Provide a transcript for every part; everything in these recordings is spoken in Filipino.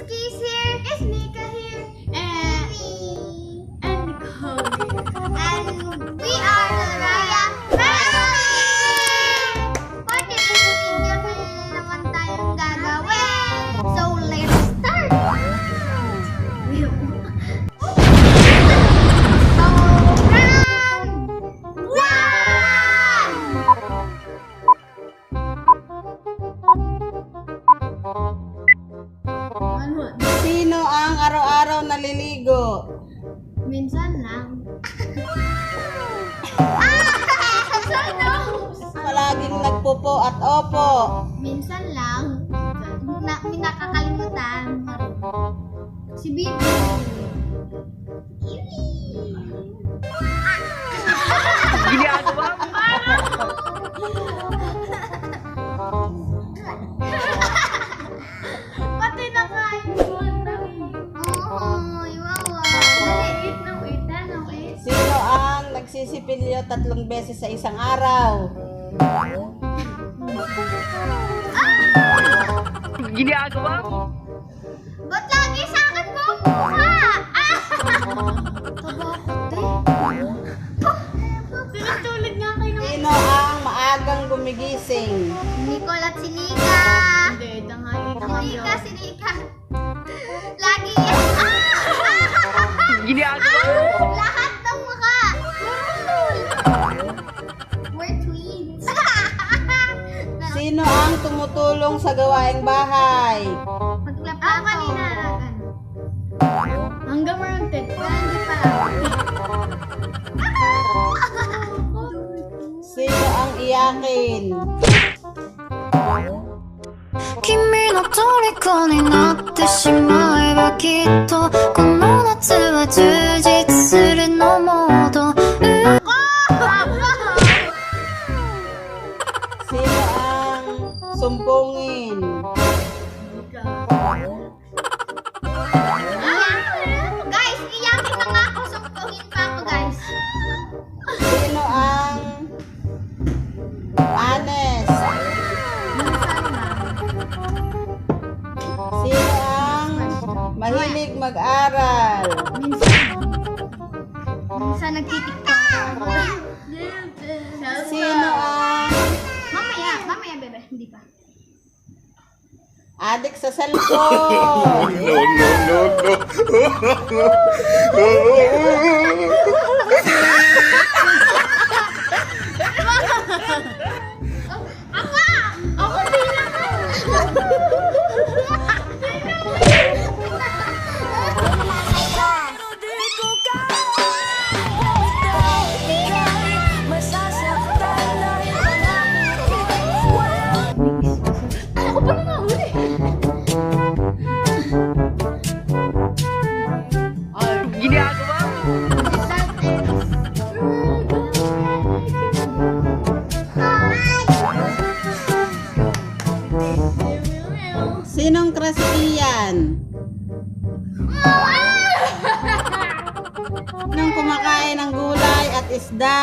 Kiss here. Is Nika here? And Nicole. And we are the Raya Family! For today's video, meron naman tayong gagawin. So, let's start! So, round 1! Sino ang araw-araw naliligo? Minsan lang. Palaging nagpupo at opo. Minsan lang. Nakakalimutan. Si Bibi. Ginagawa mo? Pati na kain mo. Oo, iwawa. Wait. Sino ang nagsisipilyo 3 beses sa isang araw? Ginagawa mo? Ba't lagi sa akin kumuha? Tinutulog nga kayo naman. Sino ang maagang gumigising? Nicole at si Nika. Hindi, tanghali naman yun. Si Nika. Lagi yan. Ginagawa mo? Lahat ng mukha. We're twins. Sino ang tumutulong sa gawaing bahay? Ako kanina. Hanggang around 10. Hindi pa. Sino ang iyakin? 君の虜になってしまえばきっとこの夏は充実するのモード Sino ang sumpungin? Guys, iyakin na nga ako. Sumpungin pa ako, guys. Sino ang honest? Sino ang mahilig mag-aral? Minsan nagtitiktok. Sino ang Mamaya, bebe. Hindi pa. adik sa cellphone? Ako bilang Ginagawa mo? Sinong crush iyan? Nung kumakain ng gulay at isda.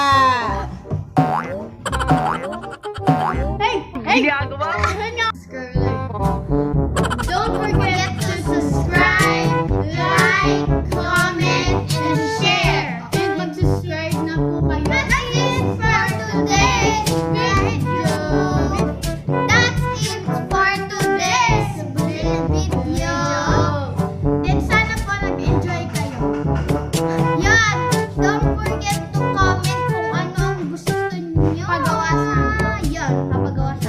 Ginagawa mo? Don't forget to subscribe, like, comment, and share. And mag-subscribe na po kayo. That's it for today's video. That's it for today's video. And sana po nag-enjoy kayo. Yan! Don't forget to comment kung ano ang gusto niyo. Papagawa sa